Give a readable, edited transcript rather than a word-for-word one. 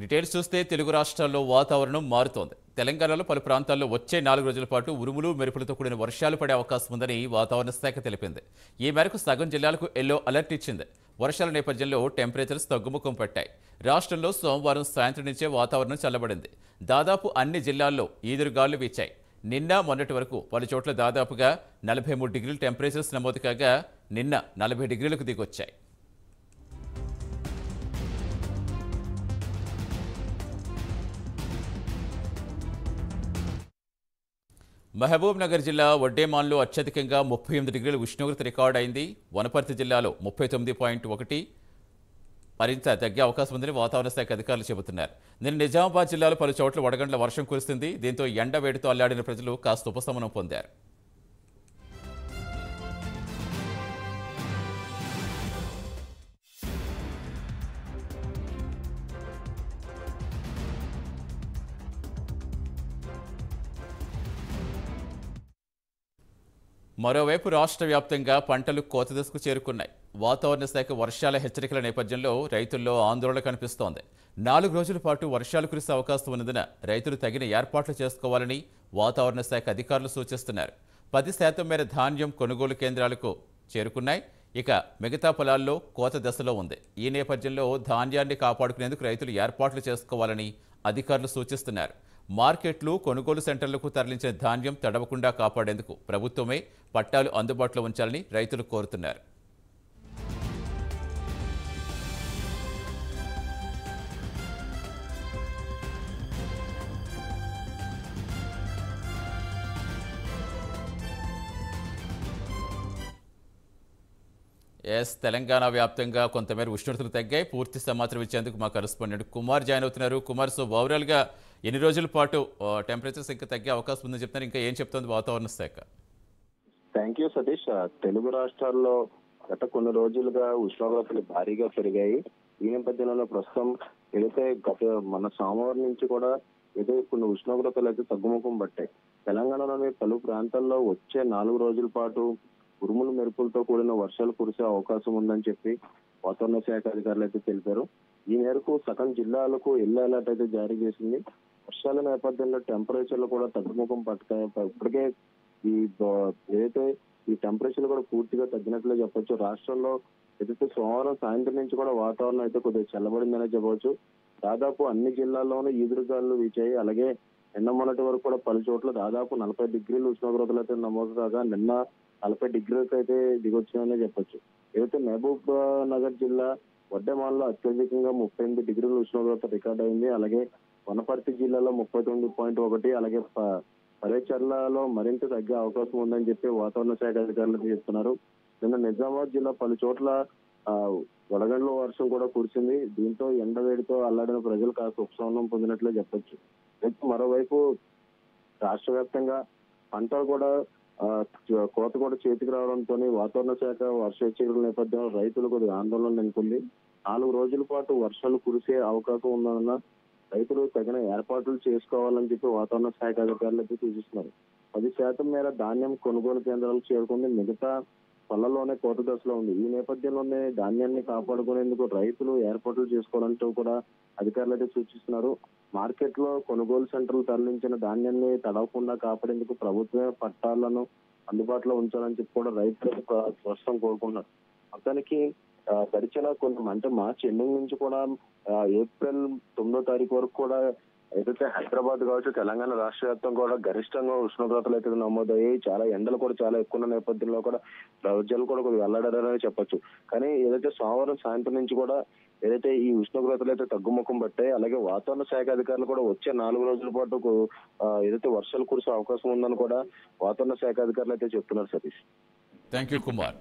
Details చూస్తే తెలుగు రాష్ట్రాల్లో వాతావరణం మారుతోంది. తెలంగాణలో పలు ప్రాంతాల్లో వచ్చే 4 రోజుల పాటు ఉరుములు మెరుపులతో కూడిన వర్షాలు పడే అవకాశం ఉందని వాతావరణ శాఖ తెలిపింది. ఈ మేరకు సగం జిల్లాలకు ఎల్లో అలర్ట్ ఇచ్చింది. వర్షాల నేపథ్యంలో టెంపరేచర్స్ తగ్గుముఖం పట్టాయి. రాష్ట్రంలో సోమవారం సాయంత్రం నుంచే వాతావరణం చల్లబడింది. దాదాపు అన్ని జిల్లాల్లో ఈదురుగాలు వీచాయి. నిన్న మొన్నటి వరకు పలు చోట్ల దాదాపుగా 43 డిగ్రీల టెంపరేచర్స్ నమోదు కాగా నిన్న 40 డిగ్రీలకు దిగొచ్చాయి. మహబూబ్ నగర్ జిల్లా వడ్డేమాన్లో అత్యధికంగా 38 డిగ్రీల ఉష్ణోగ్రత రికార్డు అయింది. వనపర్తి జిల్లాలో 39.1 మరింత తగ్గే అవకాశం ఉందని వాతావరణ శాఖ అధికారులు చెబుతున్నారు. నిన్న నిజామాబాద్ జిల్లాలో పలు చోట్ల వడగండ్ల వర్షం కురుస్తుంది. దీంతో ఎండ వేడితో అల్లాడిన ప్రజలు కాస్త ఉపశమనం పొందారు. మరోవైపు రాష్ట్ర వ్యాప్తంగా పంటలు కోత దశకు చేరుకున్నాయి. వాతావరణ శాఖ వర్షాల హెచ్చరికల నేపథ్యంలో రైతుల్లో ఆందోళన కనిపిస్తోంది. 4 రోజుల పాటు వర్షాలు కురిసే అవకాశం ఉన్నందున రైతులు తగిన ఏర్పాట్లు చేసుకోవాలని వాతావరణ శాఖ అధికారులు సూచిస్తున్నారు. 10% మేర ధాన్యం కొనుగోలు కేంద్రాలకు చేరుకున్నాయి. ఇక మిగతా పొలాల్లో కోత దశలో ఉంది. ఈ నేపథ్యంలో ధాన్యాన్ని కాపాడుకునేందుకు రైతులు ఏర్పాట్లు చేసుకోవాలని అధికారులు సూచిస్తున్నారు. మార్కెట్లు, కొనుగోలు సెంటర్లకు తరలించిన ధాన్యం తడవకుండా కాపాడేందుకు ప్రభుత్వమే పట్టాలు అందుబాటులో ఉంచాలని రైతులు కోరుతున్నారు. తెలంగాణ వ్యాప్తంగా కొంతమేర ఉష్ణోగ్రతలు తగ్గాయి. పూర్తి సమాచారం ఇచ్చేందుకు మా కరెస్పాండెంట్ కుమార్ జాయిన్ అవుతున్నారు. కుమార్, సో ఓవరాల్గా ఎన్ని రోజుల పాటు టెంపరేచర్స్ ఇంకా తగ్గే అవకాశం ఉందని చెప్తున్నారు. ఇంకా ఏం చెప్తుంది వాతావరణ శాఖ? Thank you Satish. తెలుగు రాష్ట్రాల్లో గత కొన్ని రోజులుగా ఉష్ణోగ్రతలు భారీగా పెరిగాయి. ఈ నేపథ్యంలో ప్రస్తుతం ఏదైతే మన సోమవారం నుంచి కూడా ఏదో కొన్ని ఉష్ణోగ్రతలు అయితే తగ్గుముఖం పట్టాయి. తెలంగాణలోని పలు ప్రాంతాల్లో వచ్చే 4 రోజుల పాటు ఉరుములు మెరుపులతో కూడిన వర్షాలు కురిసే అవకాశం ఉందని చెప్పి వాతావరణ శాఖ అధికారులు అయితే తెలిపారు. ఈ మేరకు సగం జిల్లాలకు ఎల్లో అలర్ట్ అయితే జారీ చేసింది. వర్షాల నేపథ్యంలో టెంపరేచర్లు కూడా తగ్గుముఖం పట్టాయి. ఇప్పటికే ఏదైతే ఈ టెంపరేచర్లు కూడా పూర్తిగా తగ్గినట్లే చెప్పొచ్చు. రాష్ట్రంలో ఏదైతే సోమవారం సాయంత్రం నుంచి కూడా వాతావరణం అయితే కొద్దిగా చల్లబడిందనే చెప్పవచ్చు. దాదాపు అన్ని జిల్లాల్లోనూ ఈదురుగాలు వీచాయి. అలాగే నిన్న మొన్నటి వరకు కూడా పలు చోట్ల దాదాపు 40 డిగ్రీల ఉష్ణోగ్రతలు అయితే నమోదు కాగా నిన్న 40 డిగ్రీలకు అయితే దిగొచ్చాయనే చెప్పొచ్చు. ఏదైతే మహబూబ్ నగర్ జిల్లా వడ్డేమాన్లో అత్యధికంగా 38 డిగ్రీల ఉష్ణోగ్రత రికార్డ్ అయింది. అలాగే వనపర్తి జిల్లాలో 39.1, అలాగే పరేచర్లలో మరింత తగ్గే అవకాశం ఉందని చెప్పి వాతావరణ శాఖ అధికారులు చెప్తున్నారు. నిన్న నిజామాబాద్ జిల్లా పలు చోట్ల వడగండ్ల వర్షం కూడా కురిసింది. దీంతో ఎండవేడితో అల్లాడిన ప్రజలు కాస్త ఉపశమనం పొందినట్లే చెప్పొచ్చు. మరోవైపు రాష్ట్ర వ్యాప్తంగా పంటలు కూడా కోత కూడా చేతికి రావడంతో వాతావరణ శాఖ వర్ష హెచ్చరికల నేపథ్యంలో రైతులు కొద్దిగా ఆందోళన నెలకొంది. 4 రోజుల పాటు వర్షాలు కురిసే అవకాశం ఉందన్న రైతులు తగిన ఏర్పాట్లు చేసుకోవాలని చెప్పి వాతావరణ శాఖ అధికారులు అయితే సూచిస్తున్నారు. 10% మేర ధాన్యం కొనుగోలు కేంద్రాలకు చేరుకుంది. మిగతా పళ్లలోనే కోత దశలో ఉంది. ఈ నేపథ్యంలోనే ధాన్యాన్ని కాపాడుకునేందుకు రైతులు ఏర్పాట్లు చేసుకోవాలంటూ కూడా అధికారులు అయితే సూచిస్తున్నారు. మార్కెట్ లో కొనుగోలు సెంటర్లు తరలించిన ధాన్యాన్ని తడవకుండా కాపాడేందుకు ప్రభుత్వమే పట్టాలను అందుబాటులో ఉంచాలని చెప్పి కూడా రైతులకు ప్రస్తుతం కోరుకుంటున్నారు. మొత్తానికి గడిచిన అంటే మార్చి ఎండింగ్ నుంచి కూడా ఏప్రిల్ 9వ తారీఖు వరకు కూడా ఏదైతే హైదరాబాద్ కావచ్చు, తెలంగాణ రాష్ట్ర వ్యాప్తం కూడా గరిష్టంగా ఉష్ణోగ్రతలు అయితే నమోదయ్యాయి. చాలా ఎండలు కూడా చాలా ఎక్కువ ఉన్న నేపథ్యంలో కూడా ప్రజలు కూడా కొద్దిగా వెళ్లాడారని చెప్పొచ్చు. కానీ ఏదైతే సోమవారం సాయంత్రం నుంచి కూడా ఏదైతే ఈ ఉష్ణోగ్రతలు అయితే తగ్గుముఖం పట్టాయి. అలాగే వాతావరణ శాఖ అధికారులు కూడా వచ్చే 4 రోజుల పాటు ఏదైతే వర్షాలు కురిసే అవకాశం ఉందని కూడా వాతావరణ శాఖ అధికారులు అయితే చెప్తున్నారు. Satish, thank you Kumar.